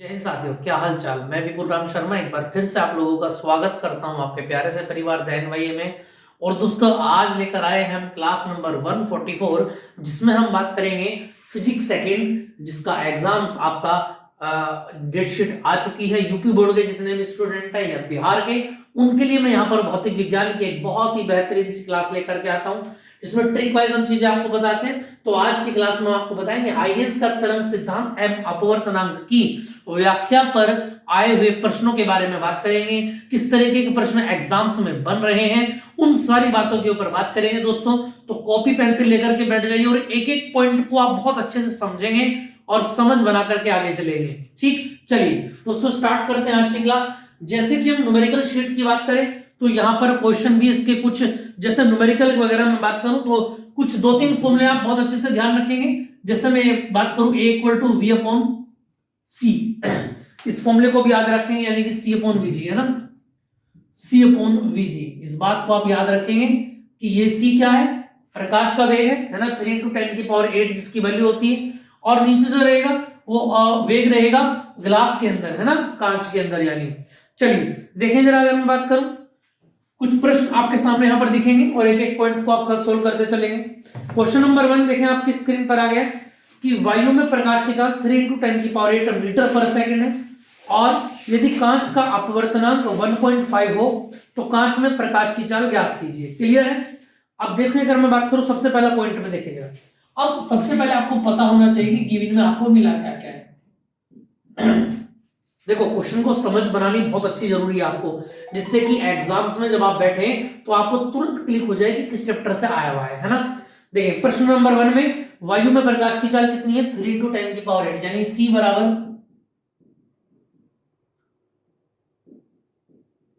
जय हिंद साथियों, क्या हाल चाल। मैं विपुल राम शर्मा एक बार फिर से आप लोगों का स्वागत करता हूं आपके प्यारे से परिवार दहन वाई में। और दोस्तों, आज लेकर आए हैं हम क्लास नंबर 144, जिसमें हम बात करेंगे फिजिक्स सेकंड, जिसका एग्जाम्स आपका डेट शीट आ चुकी है। यूपी बोर्ड के जितने भी स्टूडेंट हैं या बिहार के, उनके लिए मैं यहाँ पर भौतिक विज्ञान की एक बहुत ही बेहतरीन सी क्लास लेकर के आता हूँ। इसमें ट्रिक वाइज हम चीजें आपको बताते हैं। तो आज की क्लास में आपको बताएंगे हाइगेंस का तरंग सिद्धांत एवं अपवर्तनांक की व्याख्या पर आए हुए प्रश्नों के बारे में बात करेंगे। किस तरीके के प्रश्न एग्जाम्स में बन रहे हैं, उन सारी बातों के ऊपर बात करेंगे दोस्तों। तो कॉपी पेंसिल लेकर के बैठ जाइए और एक एक पॉइंट को आप बहुत अच्छे से समझेंगे और समझ बना करके आगे चलेंगे। ठीक, चलिए दोस्तों स्टार्ट करते हैं आज की क्लास। जैसे कि हम न्यूमेरिकल शीट की बात करें तो यहाँ पर क्वेश्चन भी इसके कुछ, जैसे न्यूमेरिकल वगैरह में बात करूं तो कुछ दो तीन फॉर्मूले आप बहुत अच्छे से ध्यान रखेंगे। जैसे मैं बात करूं A equal to V upon C, इस फॉर्मूले को भी याद रखेंगे, यानी कि C अपॉन VG है ना, C अपॉन VG। इस बात को आप याद रखेंगे कि ये C क्या है, प्रकाश का वेग है ना, 3 × 10⁸ जिसकी वैल्यू होती है। और नीचे जो रहेगा वो वेग रहेगा ग्लास के अंदर है ना, कांच के अंदर। यानी चलिए देखें जरा, अगर मैं बात करूं कुछ प्रश्न आपके सामने यहां पर दिखेंगे और एक एक पॉइंट को आप सोल्व करते चलेंगे। क्वेश्चन नंबर 1 देखें, आपकी स्क्रीन पर आ गया कि वायु में प्रकाश की चाल 3 × 10⁸ मीटर पर सेकंड है, और यदि कांच का अपवर्तनांक 1.5 हो तो कांच में प्रकाश की चाल ज्ञात कीजिए। क्लियर है। अब देखो, अगर मैं बात करूं सबसे पहला पॉइंट में देखिएगा। अब सबसे पहले आपको पता होना चाहिए कि गिवन में आपको मिला क्या क्या है। देखो, क्वेश्चन को समझ बनानी बहुत अच्छी जरूरी है आपको, जिससे कि एग्जाम्स में जब आप बैठे तो आपको तुरंत क्लिक हो जाए कि किस चैप्टर से आया हुआ है ना। देखिए प्रश्न नंबर 1 में वायु में प्रकाश की चाल कितनी है, 3 × 10⁸, यानी C बराबर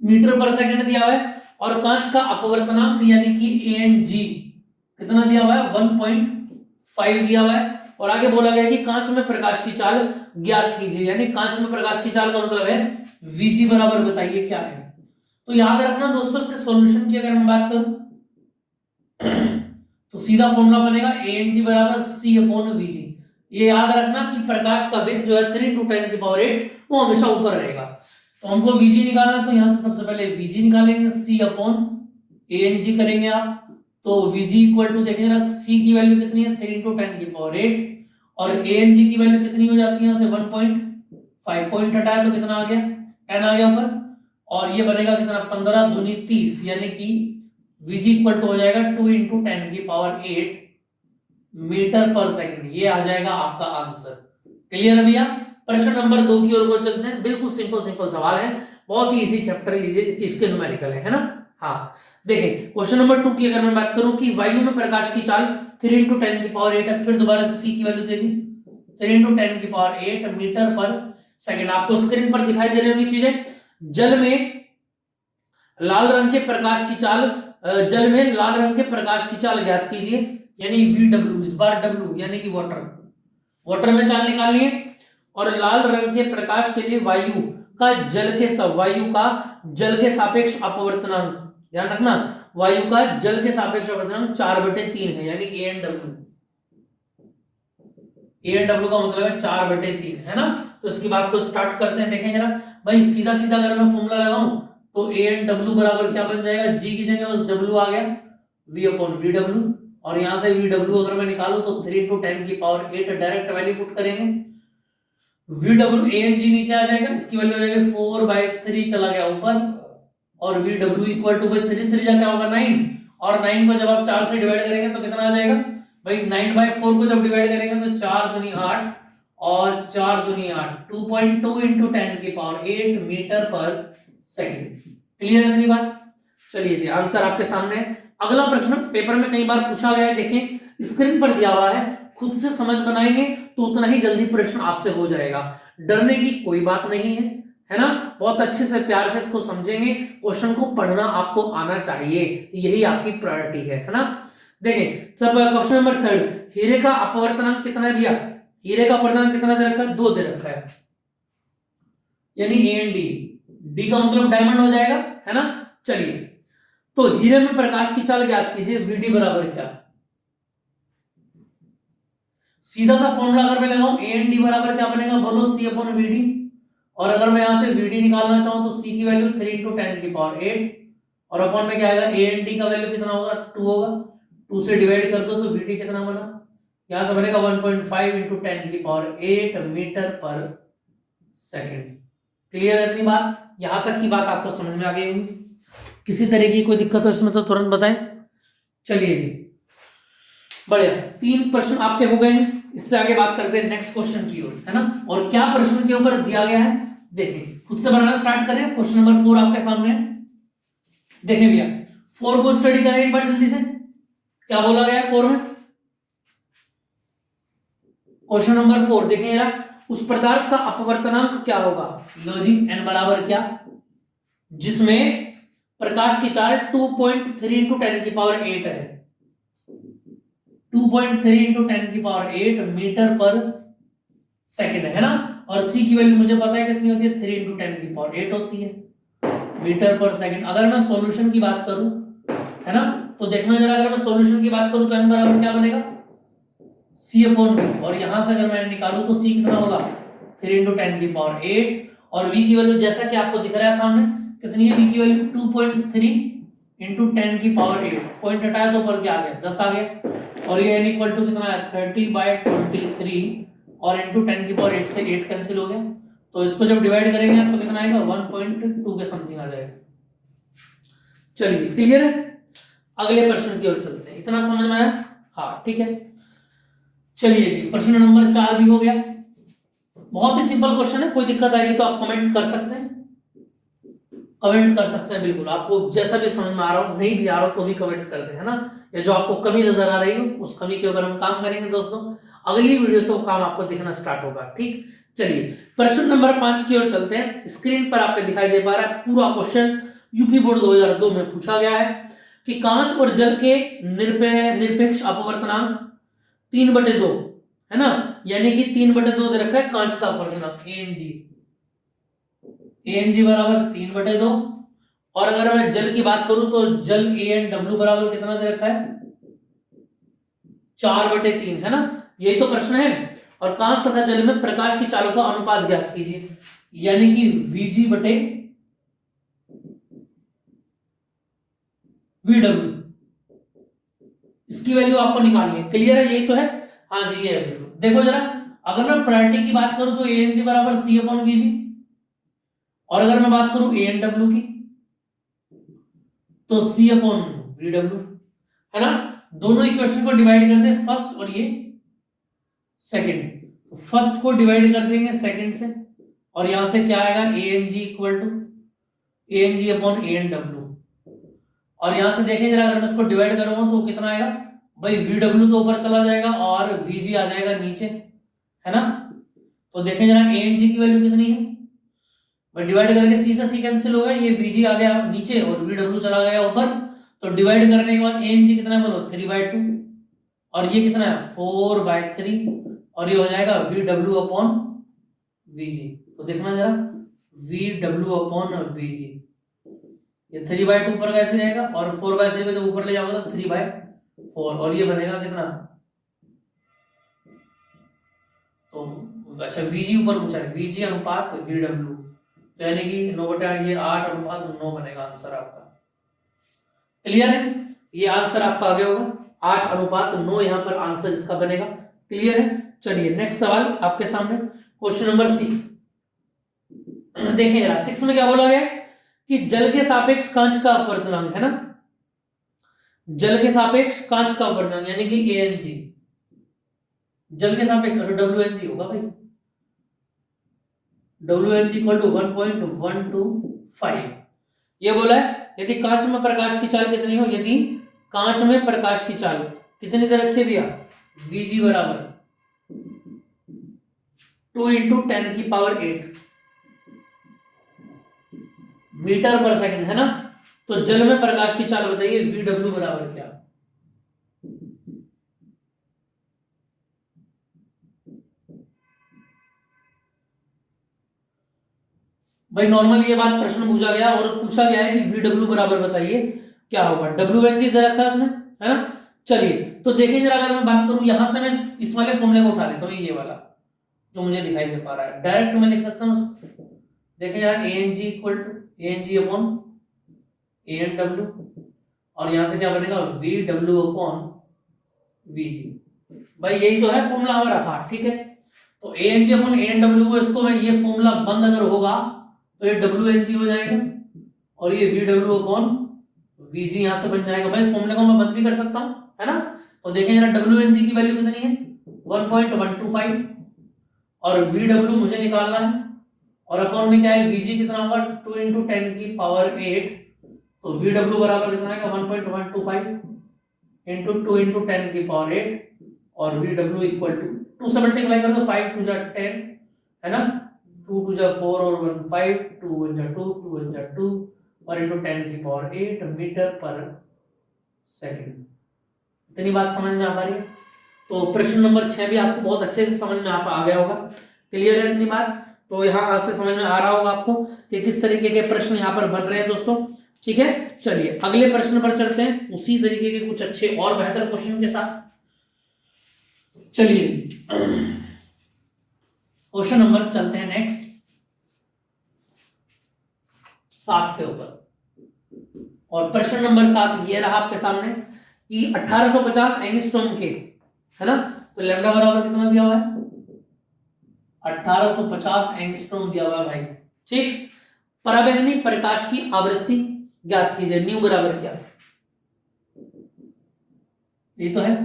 मीटर पर सेकंड दिया हुआ है, और कांच का अपवर्तनांक यानी कि ANG कितना दिया हुआ है, 1.5 दिया हुआ है। और आगे बोला गया कि कांच में प्रकाश की चाल ज्ञात कीजिए, यानी कांच में प्रकाश की चाल का मतलब है VG बराबर बताइए क्या है। तो याद रखना दोस्तों, इसके सॉल्यूशन की अगर मैं बात करूं तो सीधा फॉर्मूला बनेगा ANG बराबर C अपॉन VG। ये याद रखना कि प्रकाश का वेग जो है 3 × 10⁸ वो हमेशा ऊपर रहेगा। तो हमको VG निकालना, तो यहां से सबसे पहले VG निकालेंगे, C अपॉन ANG करेंगे आप। तो VG इक्वल टू देखिए ना, C की वैल्यू कितनी है, 3 × 10⁸, और ANG की वैल्यू कितनी हो जाती है, यहाँ से 1.5 पॉइंट हटाया तो कितना आ गया, 10 आ गया ऊपर। और ये बनेगा कितना, 15 दूनी 30, यानी कि VG इक्वल टू हो जाएगा 2 × 10⁸ मीटर पर सेकंड। ये आ जाएगा आपका आंसर। क्लियर है भैया। प्रश्न नंबर 2 की ओर को चलते हैं। बिल्कुल सिंपल सिंपल सवाल है, बहुत ही इजी चैप्टर इसके न्यूमेरिकल है ना। हाँ देखिए, क्वेश्चन नंबर 2 की अगर मैं बात करूं कि वायु में प्रकाश की चाल 3 × 10⁸ है, फिर दोबारा से C की वैल्यू देगी 3 × 10⁸ मीटर पर सेकंड। आपको स्क्रीन पर दिखाई दे रही होंगी चीजें। जल में लाल रंग के प्रकाश की चाल, जल में लाल रंग के प्रकाश की चाल ज्ञात कीजिए, यानी VW, इस बार W यानी कि वाटर में चाल निकालनी है। और लाल रंग के प्रकाश के लिए वायु का जल के सापेक्ष अपवर्तनांक, ध्यान रखना, वायु का जल के सापेक्ष अपवर्तनांक 4/3 है, यानी ANW का मतलब है 4/3 है ना। तो इसकी बात को स्टार्ट करते हैं। देखें जरा भाई, सीधा सीधा अगर मैं फॉर्मूला लगाऊं तो ANW बराबर क्या बन जाएगा, G की जगह बस W आ गया, V अपॉन VW। और यहां से VW अगर मैं निकालूं तो 3 × 10⁸ डायरेक्ट वैल्यू पुट करेंगे, VW ANG नीचे आ जाएगा, इसकी वैल्यू हो जाएगी 4/3 चला गया ऊपर, और VW इक्वल टू 3 जा क्या होगा 9, और 9 को जब आप 4 से डिवाइड करेंगे तो कितना आ जाएगा भाई, 9/4 को जब डिवाइड करेंगे तो 4 दूनी 8 और 4 दूनी 8, 2.2 × 10⁸ मीटर पर सेकंड। क्लियर है इतनी बात। चलिए जी, आंसर आपके सामने है। अगला प्रश्न पेपर में कई बार पूछा गया है, देखें स्क्रीन पर दिया हुआ है, खुद से समझ बनाएंगे तो उतना ही जल्दी प्रश्न आपसे हो जाएगा। डरने की कोई बात नहीं है ना। बहुत अच्छे से प्यार से इसको समझेंगे। क्वेश्चन को पढ़ना आपको आना चाहिए, यही आपकी प्रायोरिटी है ना। देखें सब क्वेश्चन नंबर 3, हीरे का अपवर्तनांक कितना दिया, हीरे का अपवर्तनांक कितना दे रखा है, 2 दे रखा है, यानी AND, D का मतलब डायमंड हो जाएगा है ना। चलिए, तो हीरे में प्रकाश की चाल ज्ञात कीजिए, VD बराबर क्या, सीधा सा फॉर्मूला अगर मैं लगाऊं AND बराबर क्या बनेगा, बोलो C अपॉन VD। और अगर मैं यहां से वीडी निकालना चाहूं तो सी की वैल्यू 3 इंटू 10 की पावर 8, और अपॉन में क्या आएगा, ए एंड डी का वैल्यू कितना होगा, 2 होगा, 2 से डिवाइड कर दो तो वीडी कितना बना, यहां से बनेगा 1.5 इंटू 10 की पावर 8 मीटर पर सेकेंड। क्लियर है इतनी बात? यहां तक की बात आपको समझ में आ गई होगी। किसी तरह की कोई दिक्कत हो इसमें तो तुरंत बताएं। चलिए जी, बढ़िया, 3 प्रश्न आपके हो गए हैं। इससे आगे बात करते हैं नेक्स्ट क्वेश्चन की ओर, है ना। और क्या प्रश्न के ऊपर दिया गया है देखिए, खुद से बनाना स्टार्ट करें। क्वेश्चन नंबर 4 आपके सामने है, देखें भैया। 4 को स्टडी करें एक बार जल्दी से, क्या बोला गया है 4 में। क्वेश्चन नंबर 4 देखें जरा, उस पदार्थ का अपवर्तनांक क्या होगा, लो जी, n बराबर क्या, जिसमें प्रकाश की चाल 2.3 इंटू 10 की पावर 8 है, 2.3 इंटू 10 की पावर 8 मीटर पर सेकेंड है ना। और c की वैल्यू मुझे पता है कितनी होती है, 3 इंटू 10 की पावर 8 होती है मीटर पर सेकेंड। अगर मैं सॉल्यूशन की बात करूं, है ना, तो देखना जरा, अगर मैं सॉल्यूशन की बात करूं तो n बराबर क्या बनेगा, c अपॉन v, और यहां से अगर मैं निकालूं तो c कितना होगा, 3 इंटू 10 की पावर 8, और v की वैल्यू जैसा कि आपको दिख रहा है सामने कितनी है, v की वैल्यू 2.3 इंटू 10 की पावर 8, पॉइंट हटाया तो ऊपर क्या आ गया, 10 आ गया, और ये n इक्वल टू कितना है, 30/23, और इंटू 10 की पावर 8 से 8 कैंसिल हो गया, तो इसको जब डिवाइड करेंगे तो कितना आएगा, 1.2 के समथिंग आ जाएगा। चलिए क्लियर है, अगले प्रश्न की ओर चलते हैं। इतना समझ में आया? हाँ ठीक है। चलिए जी, प्रश्न नंबर 4 भी हो गया। बहुत ही सिंपल क्वेश्चन है, कोई दिक्कत आएगी तो आप कमेंट कर सकते हैं, कमेंट कर सकते हैं बिल्कुल, आपको जैसा भी समझ में आ रहा हो, नहीं भी आ रहा हो तो भी कमेंट कर दे, है ना। या जो आपको कमी नजर आ रही हो उस कमी के ऊपर हम काम करेंगे दोस्तों, अगली वीडियो से वो काम आपको दिखना स्टार्ट होगा, ठीक। चलिए प्रश्न नंबर 5 की ओर चलते हैं। स्क्रीन पर आपको दिखाई दे पा रहा है पूरा क्वेश्चन, यूपी बोर्ड 2002 में पूछा गया है कि कांच और जल के निरपेक्ष अपवर्तनांक 3/2 है ना, यानी कि 3/2 दे रखा है कांच का अपवर्तनांक ANG बराबर 3/2, और अगर मैं जल की बात करूं तो जल ANW बराबर कितना दे रखा है, 4/3, है ना, यही तो प्रश्न है। और कांच तथा जल में प्रकाश की चालों का अनुपात ज्ञात कीजिए, यानी कि VG/VW, इसकी वैल्यू आपको निकालनी है। क्लियर है, यही तो है, हाँ जी ये है। देखो जरा, अगर मैं प्रायोरिटी की बात करूं तो ANG बराबर C/VG, और अगर मैं बात करूं ANW की तो C/VW, है ना। दोनों इक्वेशन को डिवाइड कर दे, फर्स्ट और ये सेकंड, तो फर्स्ट को डिवाइड कर देंगे सेकंड से, और यहां से क्या आएगा, ANG इक्वल टू ANG/ANW, और यहां से देखें जरा, अगर मैं इसको डिवाइड करूंगा तो कितना आएगा भाई, VW तो ऊपर चला जाएगा और VG आ जाएगा नीचे, है ना। तो देखें जरा ANG की वैल्यू कितनी है, डिवाइड करके C से C कैंसिल होगा, ये VG आ गया नीचे और VW चला गया ऊपर, तो डिवाइड करने के बाद ANG कितना है बोलो, 3/2, और ये कितना है 4/3, और ये हो जाएगा VW/VG। तो देखना जरा, VW/VG, ये 3/2 ऊपर कैसे रहेगा, और 4/3 को जब ऊपर ले जाओगे तो 3/4, और ये बनेगा कितना, तो अच्छा VG ऊपर पूछा है, VG अनुपात VW, तो यानी कि 9/8, ये 8/9 बनेगा आंसर आपका। क्लियर है, ये आंसर आपका आ गया होगा, 8/9 यहां पर आंसर इसका बनेगा। क्लियर है, चलिए नेक्स्ट सवाल आपके सामने, क्वेश्चन नंबर 6 देखें जरा। 6 में क्या बोला गया कि जल के सापेक्ष कांच का अपवर्तनांक, है ना, जल के सापेक्ष कांच का अपवर्तनांक यानी कि ANG, जल के सापेक्ष WNG होगा भाई, WNG इक्वल टू 1.125, ये बोला है यदि कांच में प्रकाश की चाल कितनी हो, यदि कांच में प्रकाश की चाल कितनी दे रखी है भैया, VG बराबर 2 इंटू 10 की पावर 8 मीटर पर सेकंड, है ना। तो जल में प्रकाश की चाल बताइए, VW बराबर क्या, भाई नॉर्मल ये बात प्रश्न पूछा गया और पूछा गया है कि VW बराबर बताइए क्या होगा, WNG दे रखा है उसने, है ना। चलिए तो देखिए जरा, अगर मैं बात करूं यहां से मैं इस वाले फॉर्मूले को उठा लेता हूं, ये वाला जो मुझे दिखाई दे पा रहा है, डायरेक्ट मैं लिख सकता हूं देखें यार A N G equal to A N G upon A N W, और यहां से क्या बनेगा V W upon V G. भाई यही तो है फॉर्मूला हमारा। हाँ ठीक है, तो ए N G upon A N W को, इसको मैं ये फॉर्मूला बंद अगर होगा तो ये डब्ल्यू एन जी हो जाएगा और ये वी डब्ल्यू अपॉन वी जी यहां से बन जाएगा। भाई इस फॉर्मूले को मैं बंद भी कर सकता हूं, है ना। तो देखें जरा डब्ल्यू एन जी की वैल्यू कितनी है 1.125 और वी डब्ल्यू मुझे निकालना है, और अपॉन में क्या है वी जी कितना होगा 2 × 10 की पावर 8, तो वी डब्ल्यू बराबर कितना आएगा 1.125 इंटू 2 × 10 की पावर 8, और वी डब्ल्यू इक्वल टू 2 से मल्टीप्लाई कर दो 5 2 जा 10, है ना, 2 2 जा 4 और 1 5, 2 1 जा 2, 2 1 जा 2 और इंटू 10 की पावर 8 मीटर पर सेकंड। इतनी बात समझ में आ पा रही है। तो प्रश्न नंबर 6 भी आपको बहुत अच्छे से समझ में आ गया होगा। क्लियर है इतनी बात? तो यहाँ से समझ में आ रहा होगा आपको कि किस तरीके के प्रश्न यहाँ पर बन रहे हैं दोस्तों। ठीक है, चलिए अगले प्रश्न पर चलते हैं उसी तरीके के कुछ अच्छे और बेहतर क्वेश्चन के साथ। चलिए क्वेश्चन नंबर चलते हैं नेक्स्ट 7 के ऊपर, और प्रश्न नंबर 7 ये रहा आपके सामने कि 1850 एंगस्ट्रॉम के, है ना, तो लैम्डा बराबर कितना दिया हुआ है 1850 एंगस्ट्रॉम दिया हुआ है भाई। ठीक, पराबैंगनी प्रकाश की आवृत्ति ज्ञात कीजिए, न्यू बराबर क्या, ये तो है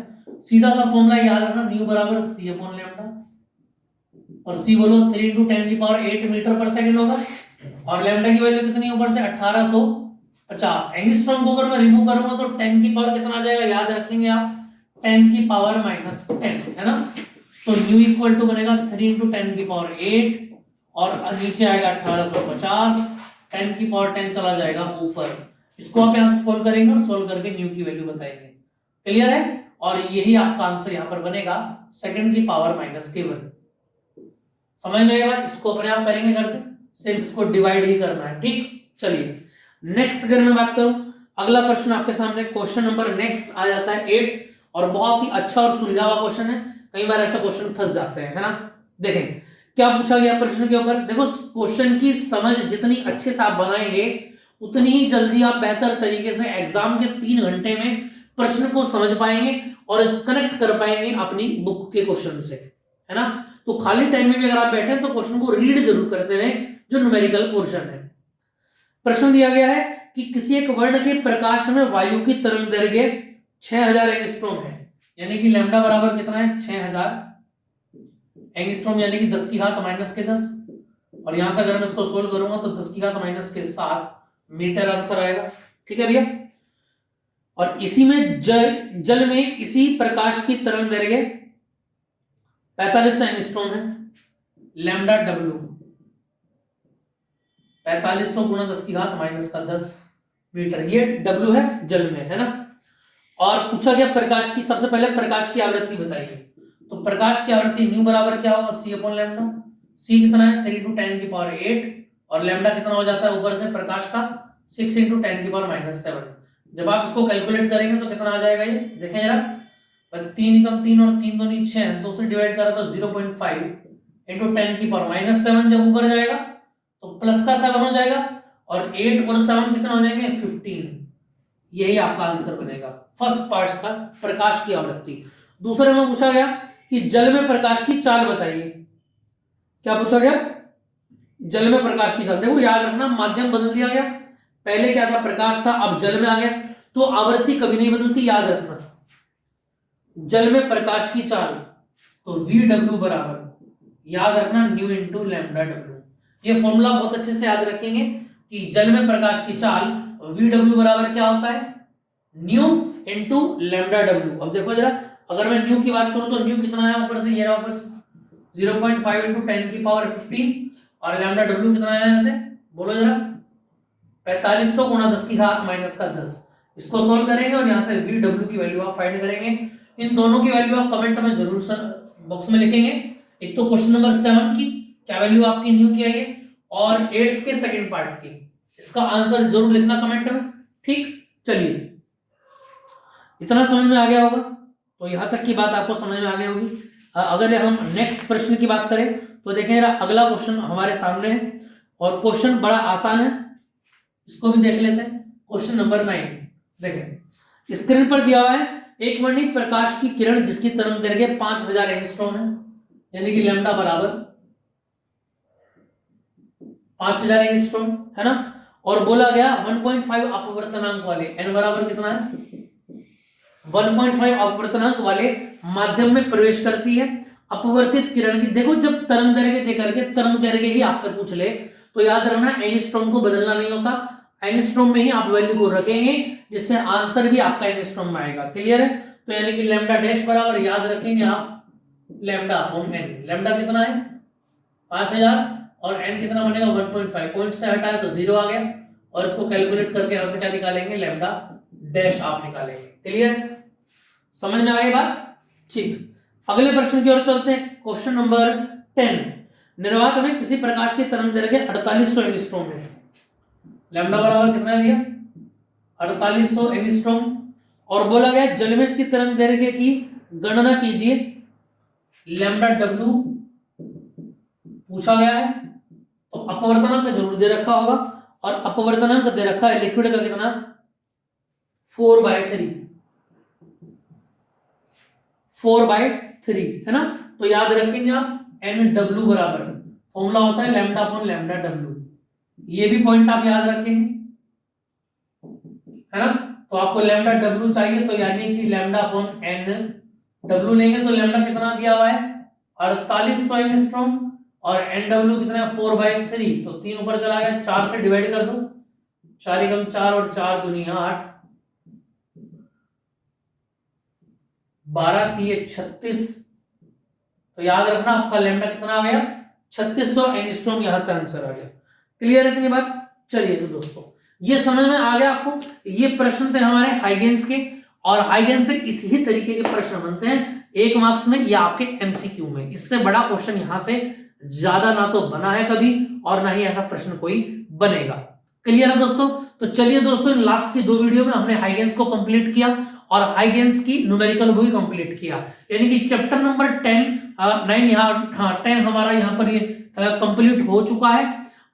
सीधा सा फॉर्मूला याद रखना, न्यू बराबर सी अपॉन लैम्डा, और सी बोलो 3 × 10 की पावर 8 मीटर पर सेकंड होगा, और लैम्डा की वैल्यू कितनी ऊपर से 1850। एंगस्ट्रॉम को अगर मैं रिमूव करूंगा तो 10 की पावर कितना आ जाएगा, याद रखेंगे आप 10 की पावर -10, है ना। तो न्यू इक्वल टू बनेगा 3 × 10 की पावर 8 और नीचे आएगा 1850, 10 की पावर 10 चला जाएगा ऊपर। इसको आप यहां से सोल्व करेंगे और सोल्व करके न्यू की वैल्यू बताएंगे। क्लियर है? और यही आपका आंसर यहां पर बनेगा सेकंड की पावर -1। समझ में आएगा? इसको अपने आप करेंगे घर से, सिर्फ इसको डिवाइड ही करना है। ठीक, चलिए नेक्स्ट अगर मैं बात करूं, अगला प्रश्न आपके सामने क्वेश्चन नंबर नेक्स्ट आ जाता है 8th, और बहुत ही अच्छा और सुलझा हुआ क्वेश्चन है। कई बार ऐसा क्वेश्चन फंस जाते हैं, है ना। देखें क्या पूछा गया प्रश्न के ऊपर। देखो क्वेश्चन की समझ जितनी अच्छे से आप बनाएंगे उतनी ही जल्दी आप बेहतर तरीके से एग्जाम के 3 घंटे में प्रश्न को समझ पाएंगे और कनेक्ट कर पाएंगे अपनी बुक के क्वेश्चन से, है ना। तो खाली टाइम में भी अगर आप बैठे तो क्वेश्चन को रीड जरूर करते रहें, जो न्यूमेरिकल पोर्शन है। प्रश्न दिया गया है कि किसी एक वर्ण के प्रकाश में वायु की तरंग दैर्घ्य 6000 एंगस्ट्रॉम है, यानी कि लैम्डा बराबर कितना है 6000 एंगस्ट्रॉम, यानी कि 10 की घात -10, और यहां से अगर मैं इसको सोल्व करूंगा तो 10 की घात -7 मीटर आंसर आएगा। ठीक है भैया, और इसी में जल में इसी प्रकाश की तरंग दैर्घ्य 4500 एंगस्ट्रॉम है, लैम्डा डब्ल्यू 4500 गुणा 10 की घात -10 मीटर, ये डब्ल्यू है जल में, है ना। और पूछा गया प्रकाश की, सबसे पहले प्रकाश की आवृत्ति बताइए। तो प्रकाश की आवृत्ति न्यू बराबर क्या होगा सी अपॉन लैम्डा। सी कितना है 3 × 10 की पावर 8 और लैम्डा कितना हो जाता है ऊपर से प्रकाश का 6 × 10 की पावर -7। जब आप इसको कैलकुलेट करेंगे तो कितना आ जाएगा, ये देखें जरा, 3 × 3 और 3 दूनी 6, 2 से डिवाइड करा तो 0.5 × 10 की पावर -7, जब ऊपर जाएगा तो प्लस का 7 हो जाएगा, और 8 और 7 कितना हो जाएंगे 15। यही आपका आंसर बनेगा फर्स्ट पार्ट का प्रकाश की आवृत्ति। दूसरे में पूछा गया कि जल में प्रकाश की चाल बताइए। क्या पूछा गया, जल में प्रकाश की चाल। देखो याद रखना माध्यम बदल दिया गया, पहले क्या था प्रकाश था, अब जल में आ गया, तो आवृत्ति कभी नहीं बदलती, याद रखना। जल में प्रकाश की चाल तो वी डब्ल्यू बराबर, याद रखना न्यू इंटू लैम्डा डब्ल्यू। ये फॉर्मूला बहुत अच्छे से याद रखेंगे कि जल में प्रकाश की चाल वी डब्ल्यू बराबर क्या होता है न्यू इंटू लैम्डा डब्ल्यू। अब देखो जरा, अगर मैं न्यू की बात करूं तो न्यू कितना है ऊपर से, ये रहा ऊपर से 0.5 × 10 की पावर 15, और लैम्डा डब्ल्यू कितना है ऐसे बोलो जरा 4500 गुणा 10 की घात -10। इसको सोल्व करेंगे और यहाँ से वी डब्ल्यू की वैल्यू आप फाइंड करेंगे। इन दोनों की वैल्यू आप कमेंट में जरूर बॉक्स में लिखेंगे। एक तो क्वेश्चन नंबर 7 की क्या वैल्यू आपकी न्यू की आई है, और 8th के सेकंड पार्ट की, इसका आंसर जरूर लिखना कमेंट में। ठीक, चलिए इतना समझ में आ गया होगा, तो यहां तक की बात आपको समझ में आ गई होगी। अगर हम नेक्स्ट प्रश्न की बात करें तो देखें जरा, अगला क्वेश्चन हमारे सामने है और क्वेश्चन बड़ा आसान है, इसको भी देख लेते हैं। क्वेश्चन नंबर 9 देखें, स्क्रीन पर दिया हुआ है एक वर्णित प्रकाश की किरण जिसकी तरंग दैर्घ्य 5000 एंगस्ट्रॉम है, यानी कि लैम्डा बराबर 5000 एंगस्ट्रॉम है ना। और बोला गया 1.5 अपवर्तनांक वाले, एन बराबर कितना है 1.5 अपवर्तनांक वाले माध्यम में प्रवेश करती है अपवर्तित किरण की। देखो जब तरंग दैर्घ्य दे करके तरंग दैर्घ्य ही आपसे पूछ ले तो याद रखना एंगस्ट्रॉम को बदलना नहीं होता, एंगस्ट्रॉम में ही आप वैल्यू को रखेंगे जिससे आंसर भी आपका एंगस्ट्रॉम में आएगा। क्लियर है? तो यानी कि लैम्डा डैश बराबर याद रखेंगे आप लैम्डा अपॉन एन। लैम्डा कितना है 5000 और एन कितना बनेगा 1.5, पॉइंट से हटाया तो 0 आ गया और इसको कैलकुलेट करके यहां से क्या निकालेंगे लैम्डा डैश आप निकालेंगे। क्लियर है? समझ में आ गई बात? ठीक, अगले प्रश्न की ओर चलते हैं। क्वेश्चन नंबर 10, निर्वात में किसी प्रकाश की तरंग दैर्घ्य 4800 एंगस्ट्रॉम है। लैम्डा बराबर कितना है भैया 4800 एंगस्ट्रॉम। और बोला गया जल में इसकी तरंग दैर्घ्य की गणना कीजिए, लैम्डा डब्ल्यू पूछा गया है। तो अपवर्तनांक जरूर दे रखा होगा और अपवर्तनांक दे रखा है लिक्विड का कितना 4/3 है ना। तो याद रखेंगे आप एन डब्ल्यू बराबर फॉर्मूला होता है लैम्डा अपॉन लैम्डा डब्ल्यू, ये भी पॉइंट आप याद रखेंगे है ना। तो आपको लैम्डा डब्ल्यू चाहिए तो यानी कि लैम्डा अपॉन एन डब्ल्यू लेंगे तो लैम्डा कितना दिया हुआ है 4800 एंगस्ट्रॉम और एन डब्ल्यू कितना है 4/3, तो 3 ऊपर चला गया, 4 से डिवाइड कर दो, 4 एकम 4 और 4 दूनी 8, 12 3 36। तो याद रखना आपका लैम्डा कितना आ गया 3600 एंगस्ट्रॉम, यहां से आंसर आ गया। क्लियर है इतनी बात? चलिए तो दोस्तों ये समझ में आ गया आपको। ये प्रश्न थे हमारे हाइगेंस के और हाइगेंस से इसी तरीके के प्रश्न बनते हैं 1 मार्क्स में या आपके एमसीक्यू में। इससे बड़ा क्वेश्चन यहां से ज्यादा ना तो बना है कभी और ना ही ऐसा प्रश्न कोई बनेगा। क्लियर है दोस्तों? तो चलिए दोस्तों लास्ट की 2 वीडियो में हमने हाइगेंस को कंप्लीट किया और हाइगेंस की न्यूमेरिकल भी कंप्लीट किया, यानी कि चैप्टर नंबर 10 हमारा यहाँ पर ये कंप्लीट हो चुका है।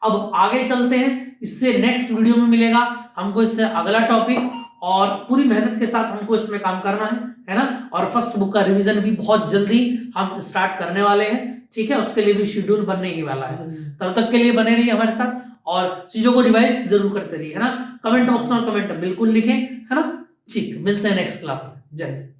अब आगे चलते हैं, इससे नेक्स्ट वीडियो में मिलेगा हमको इससे अगला टॉपिक और पूरी मेहनत के साथ हमको इसमें काम करना है ना। और फर्स्ट बुक का रिवीजन भी बहुत जल्दी हम स्टार्ट करने वाले हैं, ठीक है। उसके लिए भी शेड्यूल बनने ही वाला है, तब तक के लिए बने रहिए हमारे साथ और चीजों को रिवाइज जरूर करते रहिए है ना। कमेंट बॉक्स में कमेंट बिल्कुल लिखें है ना। ठीक, मिलते हैं नेक्स्ट क्लास में। जय हिंद।